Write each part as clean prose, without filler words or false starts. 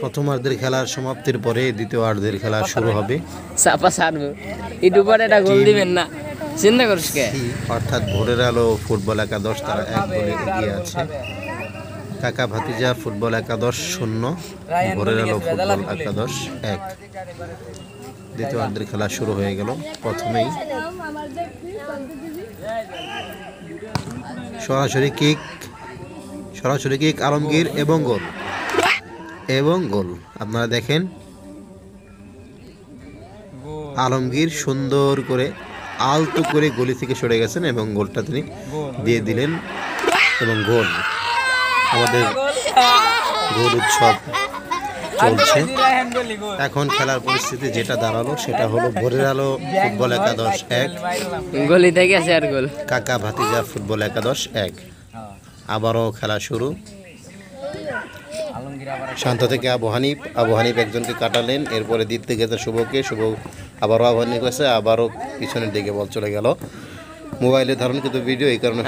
প্রথমার্ধের খেলার সমাপ্তির পরে দ্বিতীয়ার্ধের খেলা শুরু হবে। চাপা ছাড়বো একটু পরে একটা গোল দিবেন না, চিন্তা করিস কে। অর্থাৎ ভোরের আলো ফুটবল একাদশ তারা 1 গোলে এগিয়ে আছে। কাকা ভাতিজা ফুটবল একাদশ 0, ভোরের আলো ফুটবল একাদশ 1। দ্বিতীয়ার্ধের খেলা শুরু হয়ে গেল। প্রথমেই সরাসরি কিক আলমগীর এবং গোল। আপনারা দেখেন আলমগীর সুন্দর করে আলতো করে গলি থেকে সরে গেছেন এবং গোলটা তিনি দিয়ে দিলেন এবং গোল। আমাদের গোল উৎসব চলছে। এখন খেলার পরিস্থিতি যেটা দাঁড়ালো সেটা হলো ভোরের আলো ফুটবল একাদশ 1, গলি থেকে আছে আর গোল। কাকা ভাতিজা ফুটবল একাদশ 1। আবারও খেলা শুরু। শান্ত থেকে আবু হানিফ একজনকে কাটালেন, এরপরে দিতে গেছে শুভকে, শুভ আবারও আবু হানিফ গেছে, আবারও পিছনের দিকে বল চলে গেল। মোবাইলে ধারণ কিন্তু ভিডিও, এই কারণে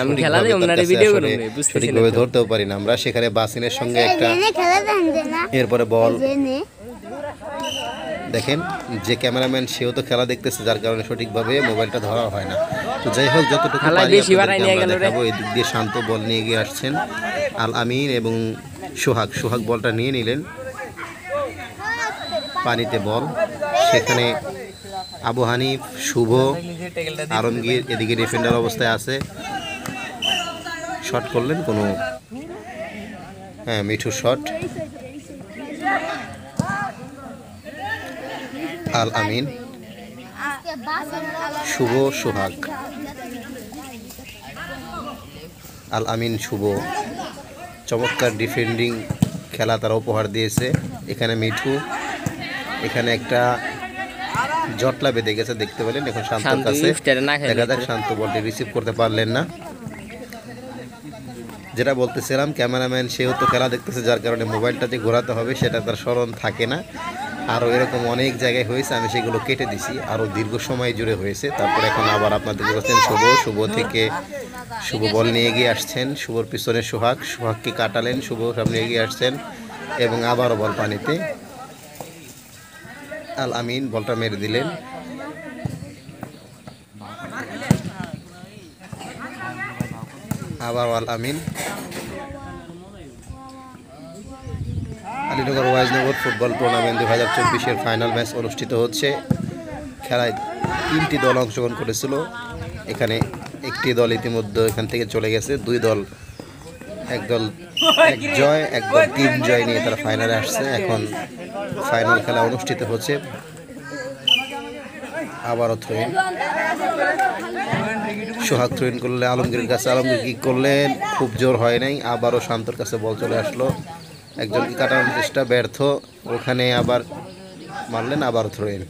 সঠিকভাবে ধরতেও পারি না আমরা। সেখানে বাসিনের সঙ্গে একটা, এরপরে বল দেখেন যে ক্যামেরাম্যান সেও তো খেলা দেখতেছে, যার কারণে সঠিকভাবে মোবাইলটা ধরা হয় না। তো যাই হোক, যতটুকু দেখাবো। এদিক দিয়ে শান্ত বল নিয়ে গিয়ে আসছেন আল আমিন এবং সোহাগ বলটা নিয়ে নিলেন। পানিতে বল, সেখানে আবু হানিফ, শুভ, আলমগীর এদিকে ডিফেন্ডার অবস্থায় আছে। শট করলেন কোনো, মিঠু শট। আল আমিন, শুভ, সোহাগ। আল আমিন, শুভ চমৎকার ডিফেন্ডিং খেলা তারা উপহার দিয়েছে। এখানে মিঠু, এখানে একটা জটলা বেঁধে গেছে দেখতে পেলেন। এখন শান্তর কাছে, দেখা যাক শান্ত বলটি রিসিভ করতে পারলেন না। যেটা বলতেছিলাম, ক্যামেরাম্যান সেও তো খেলা দেখতেছে, যার কারণে মোবাইলটা যে ঘোরাতে হবে সেটা তার স্মরণ থাকে না। আরও এরকম অনেক জায়গায় হয়েছে, আমি সেগুলো কেটে দিছি, আরও দীর্ঘ সময় জুড়ে হয়েছে। তারপরে এখন আবার আপনাদের বলছেন শুভ থেকে শুভ বল নিয়ে এগিয়ে আসছেন, শুভর পিছনে সোহাগকে কাটালেন, শুভ সামনে এগিয়ে আসছেন এবং আবারও বল পানিতে। আল আমিন বলটা মেরে দিলেন। আবার আল আমিন। আলীনগর ওয়াইজনগর ফুটবল টুর্নামেন্ট 2024-এর ফাইনাল ম্যাচ অনুষ্ঠিত হচ্ছে। খেলায় 3টি দল অংশগ্রহণ করেছিল। এখানে একটি দল ইতিমধ্যে এখান থেকে চলে গেছে। 2 দল, এক দল 1 জয়, এক দল 3 জয় নিয়ে তারা ফাইনালে আসছে। এখন ফাইনাল খেলা অনুষ্ঠিত হচ্ছে। আবারও থ্রোইন, সোহাগ থ্রোইন করলে আলমগীরের কাছে, আলমগীর কি করলেন, খুব জোর হয় নাই। আবারও শান্তর কাছে বল চলে আসলো, একজনকে কাটানোর চেষ্টা ব্যর্থ, ওখানে আবার মারলেন, আবার থ্রোইন।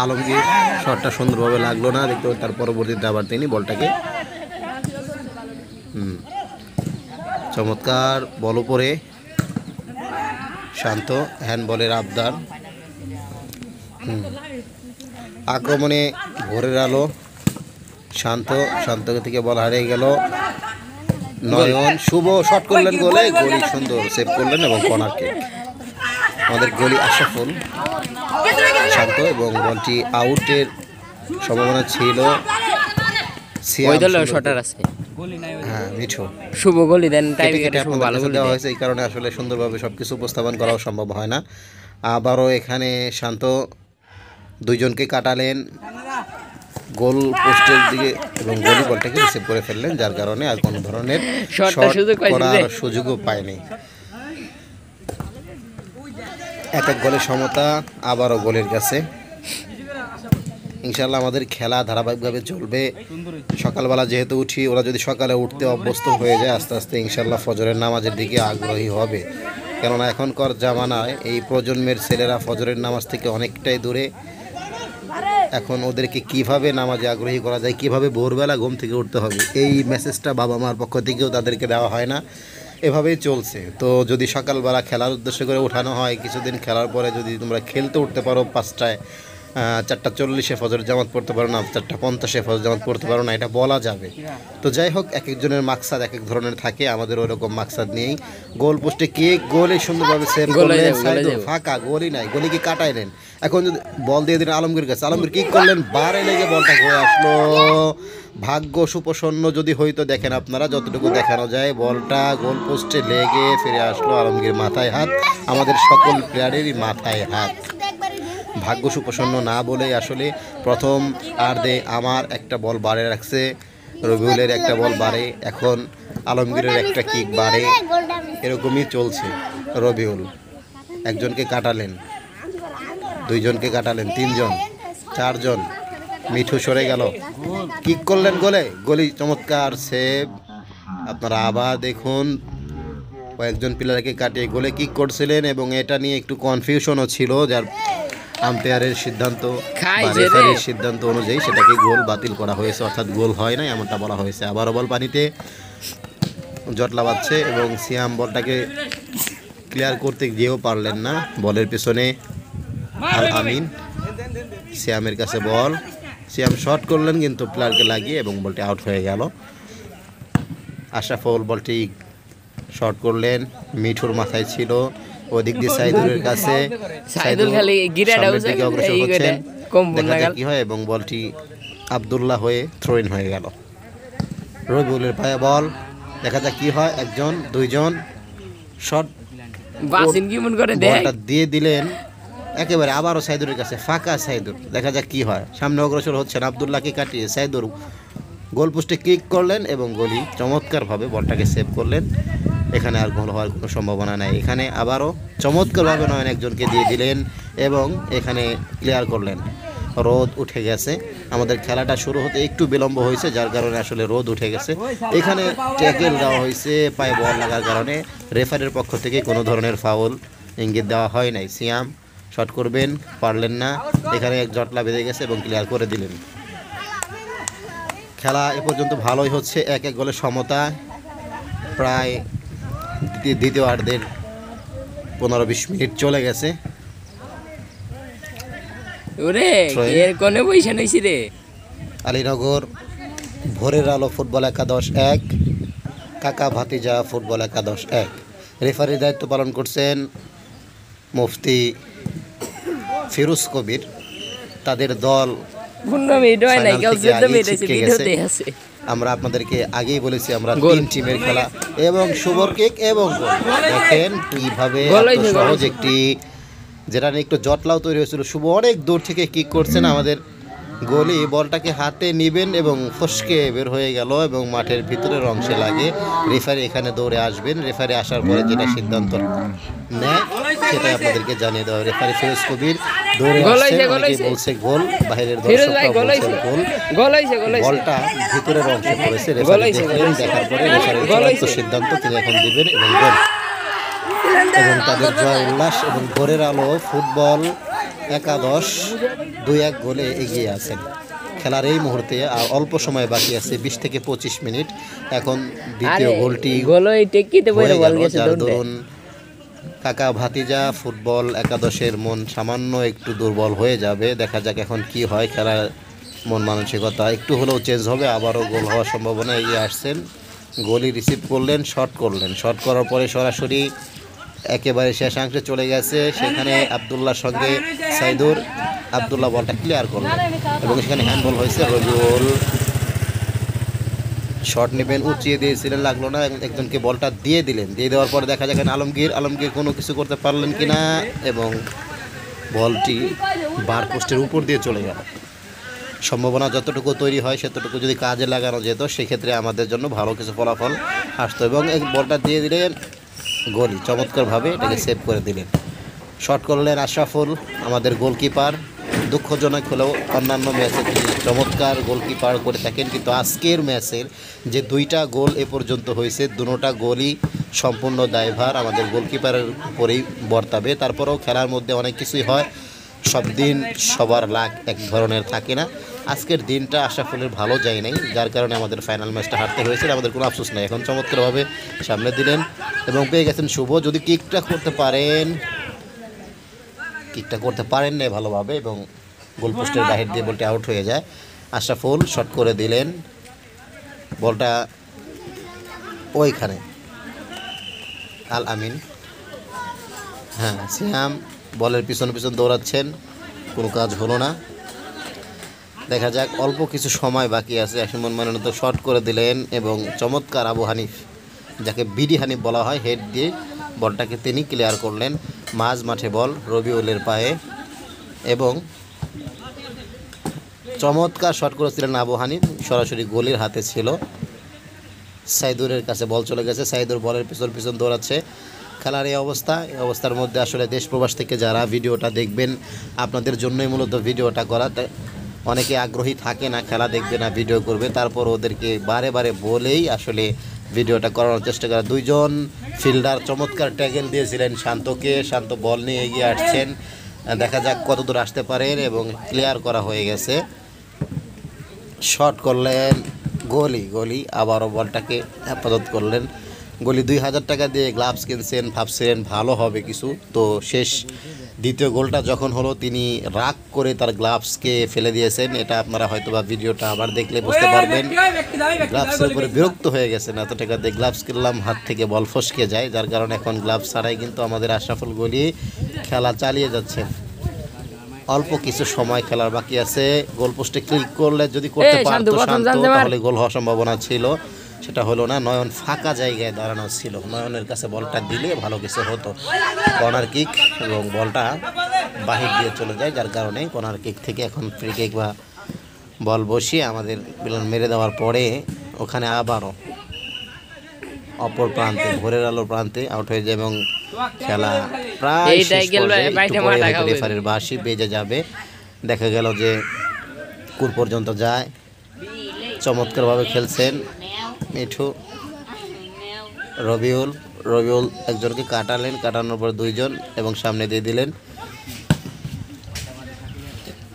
আলমগীর শটটা সুন্দরভাবে লাগলো না, দেখতে তার পরবর্তীতে আবার তিনি বলটাকে চমৎকার বল উপরে শান্ত, হ্যান্ডবলের আবদার। আক্রমণে ভোরের আলো, শান্ত থেকে বল হারিয়ে গেল। নয়ন, শুভ শট করলেন, গোলে গলি সুন্দর সেভ করলেন এবং কর্নার কিক। আমাদের গলি আশরাফুল, শান্ত এবং বলটি আউটের সম্ভাবনা ছিল। মিঠু শুভ গোলি দেন, দেওয়া হয়েছে, এই কারণে আসলে সুন্দরভাবে সবকিছু উপস্থাপন করাও সম্ভব হয় না। আবারও এখানে শান্ত 2 জনকে কাটালেন গোল পোস্টের দিকে এবং গোলি বলটাকে রিসিভ করে ফেললেন, যার কারণে আর কোনো ধরনের শট করার সুযোগও পায়নি। এক গোলের সমতা, আবারও গোলের কাছে। ইনশাল্লাহ আমাদের খেলা ধারাবাহিকভাবে চলবে। সকালবেলা যেহেতু উঠি, ওরা যদি সকালে উঠতে অভ্যস্ত হয়ে যায়, আস্তে আস্তে ইনশাল্লাহ ফজরের নামাজের দিকে আগ্রহী হবে। কেননা এখনকার জামানায় এই প্রজন্মের ছেলেরা ফজরের নামাজ থেকে অনেকটাই দূরে। এখন ওদেরকে কিভাবে নামাজে আগ্রহী করা যায়, কিভাবে ভোরবেলা ঘুম থেকে উঠতে হবে, এই মেসেজটা বাবা মার পক্ষ থেকেও তাদেরকে দেওয়া হয় না। এভাবেই চলছে। তো যদি সকালবেলা খেলার উদ্দেশ্য করে ওঠানো হয়, কিছুদিন খেলার পরে যদি তোমরা খেলতে উঠতে পারো 5টায়, 4:40 ফজর জামাত পড়তে পারো না, 4:50 ফজর জামাত পড়তে পারো না, এটা বলা যাবে। তো যাই হোক, এক একজনের মাকসাদ এক এক ধরনের থাকে। আমাদের ওরকম মাকসাদ নেই। গোল পোস্টে কিক, গোলে সুন্দরভাবে সেভ করলেন সাইদুর, ফাঁকা, গোলই নাই, গোলি কি কাটাইলেন। এখন যদি বল দিয়ে দিলেন আলমগীর কাছে, আলমগীর কিক করলেন, বারে লেগে বলটা ঘুরে আসলো। ভাগ্য সুপ্রসন্ন যদি হইতো, দেখেন আপনারা যতটুকু দেখানো যায়, বলটা গোল পোস্টে লেগে ফিরে আসলো। আলমগীর মাথায় হাত, আমাদের সকল প্লেয়ারেরই মাথায় হাত। ভাগ্য সুপ্রসন্ন না বলেই আসলে প্রথম আর্ধে আমার একটা বল বাড়ে রাখছে, রবিউলের একটা বল বাড়ে, এখন আলমগীরের একটা কিক বাড়ে, এরকমই চলছে। রবিউল একজনকে কাটালেন, দুইজনকে কাটালেন, তিনজন, চারজন, মিঠু সরে গেল, কিক করলেন গোলে, গোলি চমৎকার সেভ। আপনারা আবার দেখুন, কয়েকজন প্লেয়ারকে কাটিয়ে গোলে কিক করছিলেন এবং এটা নিয়ে একটু কনফিউশনও ছিল, যার আম্পায়ারের সিদ্ধান্ত বা রেফারির সিদ্ধান্ত অনুযায়ী সেটাকে গোল বাতিল করা হয়েছে, অর্থাৎ গোল হয় না এমনটা বলা হয়েছে। আবারও বল পানিতে জটলা বাজছে এবং সিয়াম বলটাকে ক্লিয়ার করতে গিয়েও পারলেন না। বলের পেছনে আল আমিন, সিয়ামের কাছে বল, সিয়াম শট করলেন কিন্তু প্লেয়ারকে লাগিয়ে এবং বলটি আউট হয়ে গেল। আশরাফুল বলটি শট করলেন, মিঠুর মাথায় ছিল, ওদিক দিয়ে সাইদুলের কাছে, সাইদুল খালি গিরাটা অগ্রসর হচ্ছেন, দেখা যাক কি হয় এবং বলটি আব্দুল্লাহ হয়ে থ্রো ইন হয়ে গেল। রবিউলের পায়ে বল, দেখা যাক কি হয়, একজন, দুইজন, শট বাসিন কি মন করে দেয়, বলটা দিয়ে দিলেন একেবারে আবারও সাইদুরের কাছে, ফাঁকা সাইদুর, দেখা যাক কি হয়। সামনে অগ্রসর হচ্ছেন, আব্দুল্লাহকে কাটিয়ে সাইদুর গোল পোস্টে কিক করলেন এবং গোলি চমৎকারভাবে বলটাকে সেভ করলেন। এখানে আর গোল হওয়ার কোনো সম্ভাবনা নাই। এখানে আবারও চমৎকারভাবে নয়ন একজনকে দিয়ে দিলেন এবং এখানে ক্লিয়ার করলেন। রোদ উঠে গেছে, আমাদের খেলাটা শুরু হতে একটু বিলম্ব হয়েছে, যার কারণে আসলে রোদ উঠে গেছে। এখানে ট্যাকেল দেওয়া হয়েছে, পায়ে বল লাগার কারণে রেফারির পক্ষ থেকে কোনো ধরনের ফাউল ইঙ্গিত দেওয়া হয় নাই। সিয়াম শট করবেন, পারলেন না, এখানে এক জটলা বেঁধে গেছে এবং ক্লিয়ার করে দিলেন। খেলা এ পর্যন্ত ভালোই হচ্ছে, এক এক গোলে সমতা। প্রায় দ্বিতীয় আর্ধের 15-20 মিনিট চলে গেছে। ওরে এর কোনে পয়সা নইছি রে। আলীনগর ভোরের আলো ফুটবল একাদশ 1, কাকা ভাতিজা ফুটবল একাদশ 1। রেফারির দায়িত্ব পালন করছেন মুফতি ফিরোজ কবির। তাদের দল আমরা আপনাদেরকে আগেই বলেছি, আমরা 3 টিমের খেলা এবং শুভর কিক এবং গোল। দেখেন কিভাবে সহজ একটি, যেটা নিয়ে একটু জটলাও তৈরি হয়েছিল, শুভ অনেক দূর থেকে কিক করছেন, আমাদের গোলি বলটাকে হাতে নিবেন এবং ফসকে বের হয়ে গেল এবং মাঠের ভিতরের অংশে লাগে। রেফারি এখানে দৌড়ে আসবেন, রেফারি আসার পরে যেটা সিদ্ধান্ত নেয় সেটা আপনাদেরকে জানিয়ে দেওয়া। রেফারি ফিরোজ কবির দৌড়ে আসছেন, অনেকেই বলছে গোল, বাইরের দর্শকরা বলছে গোল, বলটা ভিতরের অংশে পড়েছে। রেফারি দেখলেন, দেখার পরে রেফারির চূড়ান্ত সিদ্ধান্ত তিনি এখন দিবেন এবং গোল। এবং তাদের জয় উল্লাস এবং ভোরের আলো ফুটবল একাদশ 2-1 গোলে এগিয়ে আছেন। খেলার এই মুহূর্তে আর অল্প সময় বাকি আছে, 20 থেকে 25 মিনিট। এখন দ্বিতীয় গোলটি যার দরুন কাকা ভাতিজা ফুটবল একাদশের মন সামান্য একটু দুর্বল হয়ে যাবে। দেখা যাক এখন কি হয়, খেলার মন মানসিকতা একটু হলেও চেঞ্জ হবে, আবারও গোল হওয়ার সম্ভাবনা এগিয়ে আসছেন। গোলই রিসিভ করলেন, শট করলেন, শট করার পরে সরাসরি একেবারে শেষাংশে চলে গেছে, সেখানে আব্দুল্লাহর সঙ্গে সাইদুর, আব্দুল্লাহ বলটা ক্লিয়ার করলেন এবং সেখানে হ্যান্ডবল হয়েছে। রবিউল শট নেবেন, উঁচিয়ে দিয়েছিলেন, লাগলো না, একজনকে বলটা দিয়ে দিলেন। দিয়ে দেওয়ার পরে দেখা যায় আলমগীর কোনো কিছু করতে পারলেন কিনা এবং বলটি বার পোস্টের উপর দিয়ে চলে গেল। সম্ভাবনা যতটুকু তৈরি হয় সেতটুকু যদি কাজে লাগানো যেত, সেক্ষেত্রে আমাদের জন্য ভালো কিছু ফলাফল আসতো এবং এই বলটা দিয়ে দিলেন, গোল চমৎকারভাবে এটাকে সেভ করে দিলেন। শট করলেন আশরাফুল, আমাদের গোলকিপার। দুঃখজনক হলেও অন্যান্য ম্যাচে তিনি চমৎকার গোলকিপার করে থাকেন, কিন্তু আজকের ম্যাচের যে 2টা গোল এ পর্যন্ত হয়েছে, দুটোটা গোলই সম্পূর্ণ দায়ভার আমাদের গোলকিপারের উপরেই বর্তাবে। তারপরেও খেলার মধ্যে অনেক কিছুই হয়, সব দিন সবার লাক এক ধরনের থাকে না। আজকের দিনটা আশরাফুলের ভালো যায় নাই, যার কারণে আমাদের ফাইনাল ম্যাচটা হারতে হয়েছিল। আমাদের কোনো আফসোস নাই, এখন চমৎকারভাবে সামনে দিলেন এবং পেয়ে গেছেন শুভ। যদি কিকটা করতে পারেন না ভালোভাবে এবং গোলপোস্টের বাহির দিয়ে বলটা আউট হয়ে যায়। আশরাফুল শট করে দিলেন, বলটা ওইখানে আল আমিন, হ্যাঁ সিয়াম বলের পিছন পিছন দৌড়াচ্ছেন, কোনো কাজ হলো না। দেখা যাক, অল্প কিছু সময় বাকি আছে। এসমন মাননীত শট করে দিলেন এবং চমৎকার আবু হানিফ, যাকে বিডি হানিফ বলা হয়, হেড দিয়ে বলটাকে তিনি ক্লিয়ার করলেন। মাঝ মাঠে বল রবিউলের পায়ে এবং চমৎকার শট করেছিলেন আবু হানিফ, সরাসরি গোলের হাতে ছিল। সাইদুরের কাছে বল চলে গেছে, সাইদুর বলের পিছন পিছন দৌড়াচ্ছে। খেলার এই অবস্থার মধ্যে আসলে দেশ প্রবাস থেকে যারা ভিডিওটা দেখবেন, আপনাদের জন্যই মূলত ভিডিওটা করা। অনেকে আগ্রহী থাকে না, খেলা দেখবে না, ভিডিও করবে, তারপর ওদেরকে বারে বারে বলেই আসলে ভিডিওটা করানোর চেষ্টা করা। দুইজন ফিল্ডার চমৎকার ট্যাগেল দিয়েছিলেন শান্তকে, শান্ত বল নিয়ে এগিয়ে আসছেন, দেখা যাক কত দূর আসতে পারেন এবং ক্লিয়ার করা হয়ে গেছে। শট করলেন গলি আবারও বলটাকে হেফাজত করলেন। গলি 2000 টাকা দিয়ে গ্লাভস কিনছেন, ভাবছিলেন ভালো হবে কিছু, তো শেষ দ্বিতীয় গোলটা যখন হলো তিনি রাগ করে তার গ্লাভসকে ফেলে দিয়েছেন। এটা আপনারা হয়তো বা ভিডিওটা আবার দেখলে বুঝতে পারবেন। গ্লাভসের উপরে বিরক্ত হয়ে গেছেন, এত টাকা দিয়ে গ্লাভস কিনলাম, হাত থেকে বল ফসকে যায়, যার কারণে এখন গ্লাভস ছাড়াই কিন্তু আমাদের আশরাফুল গলি খেলা চালিয়ে যাচ্ছেন। অল্প কিছু সময় খেলার বাকি আছে। গোলপোস্টে ক্লিক করলে যদি করতে পারতো শান্ত, তাহলে গোল হওয়ার সম্ভাবনা ছিল, সেটা হলো না। নয়ন ফাঁকা জায়গায় দাঁড়ানো ছিল, নয়নের কাছে বলটা দিলে ভালো কিছু হতো। কর্নার কিক এবং বলটা বাহির দিয়ে চলে যায়, যার কারণে কর্নার কিক থেকে এখন ফ্রি কিক বা বল বসিয়ে আমাদের মেরে দেওয়ার পরে ওখানে আবারও অপর প্রান্তে ভোরের আলো প্রান্তে আউট হয়ে যায় এবং খেলা প্রায় শেষ পর্যায়ে। রেফারির বাঁশি বেজে যাবে। দেখা গেল যে কোন পর্যন্ত যায়। চমৎকারভাবে খেলছেন মিঠু, রবিউল একজনকে কাটানোর পর দুইজন এবং সামনে দিয়ে দিলেন।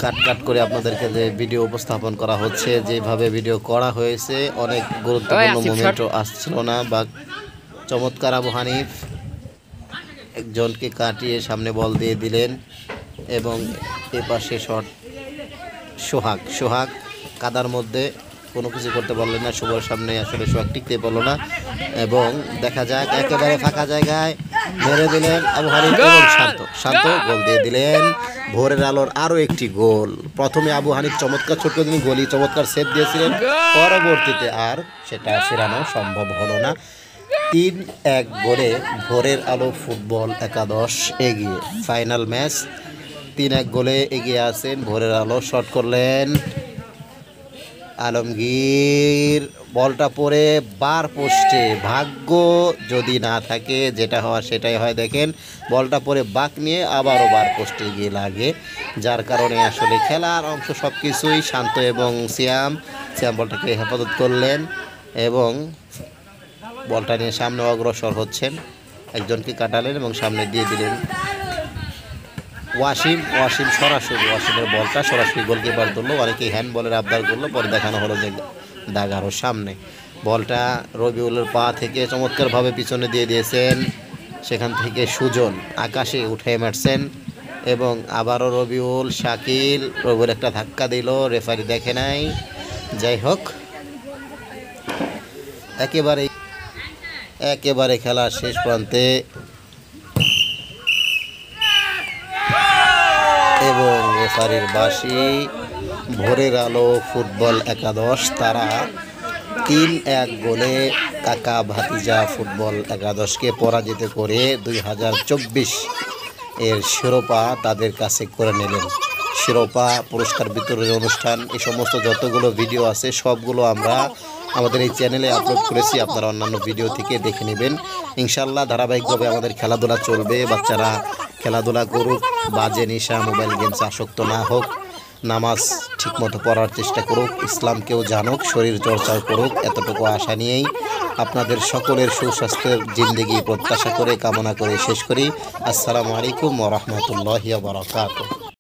কাট করে আপনাদেরকে যে ভিডিও উপস্থাপন করা হচ্ছে, যেভাবে ভিডিও করা হয়েছে, অনেক গুরুত্বপূর্ণ মোমেন্টও আসছিল না। বা চমৎকার আবু হানিফ একজনকে কাটিয়ে সামনে বল দিয়ে দিলেন এবং এ পাশে শট সোহাগ কাদার মধ্যে কোনো কিছু করতে পারলেন না। শুভর সামনে আসলে সোহাগ টিকতে পারলো না এবং দেখা যাক একেবারে ফাঁকা জায়গায় মেরে দিলেন আবু হানিফ এবং শান্ত গোল দিয়ে দিলেন। ভোরের আলোর আরও একটি গোল। প্রথমে আবু হানিফ চমৎকার ছোট্ট তিনি গোলি চমৎকার সেভ দিয়েছিলেন, পরবর্তীতে আর সেটা ফেরানো সম্ভব হলো না। 3-1 গোলে ভোরের আলো ফুটবল একাদশ এগিয়ে। ফাইনাল ম্যাচ 3-1 গোলে এগিয়ে আছেন ভোরের আলো। শট করলেন আলমগীর, বলটা পড়ে বার পোস্টে। ভাগ্য যদি না থাকে, যেটা হওয়ার সেটাই হয়। দেখেন বলটা পড়ে বাঁক নিয়ে আবারও বার পোস্টে গিয়ে লাগে, যার কারণে আসলে খেলার অংশ সব কিছুই শান্ত এবং সিয়াম বলটাকে হেফাজত করলেন এবং বলটা নিয়ে সামনে অগ্রসর হচ্ছেন। একজনকে কাটালেন এবং সামনে দিয়ে দিলেন ওয়াসিম ওয়াসিমের বলটা সরাসরি গোলকিপার ধরলো। অনেকেই হ্যান্ড বলের আবদার করলো, পরে দেখানো হলো যে দাগ আরও সামনে। বলটা রবিউলের পা থেকে চমৎকারভাবে পিছনে দিয়ে দিয়েছেন, সেখান থেকে সুজন আকাশে উঠে মারছেন এবং আবারও রবিউল একটা ধাক্কা দিল, রেফারি দেখে নাই। যাই হোক, একেবারে খেলার শেষ প্রান্তে এবং রেফারির বাঁশি। ভোরের আলো ফুটবল একাদশ তারা 3-1 গোলে কাকা ভাতিজা ফুটবল একাদশকে পরাজিত করে 2024 এর শিরোপা তাদের কাছে করে নিলেন। শিরোপা পুরস্কার বিতরণের অনুষ্ঠান, এই সমস্ত যতগুলো ভিডিও আছে সবগুলো আমরা আমাদের এই চ্যানেলে আপলোড করেছি, আপনারা অন্যান্য ভিডিও থেকে দেখে নেবেন। ইনশাল্লাহ ধারাবাহিকভাবে আমাদের খেলাধুলা চলবে। বাচ্চারা খেলাধুলা করুক, বাজে নেশা মোবাইল গেমস আসক্ত না হোক, নামাজ ঠিকমতো পড়ার চেষ্টা করুক, ইসলামকেও জানুক, শরীর চর্চাও করুক, এতটুকু আশা নিয়েই আপনাদের সকলের সুস্বাস্থ্যের জিন্দেগি প্রত্যাশা করে কামনা করে শেষ করি। আসসালামু আলাইকুম ওয়া রাহমাতুল্লাহি ওয়া বারাকাতুহু।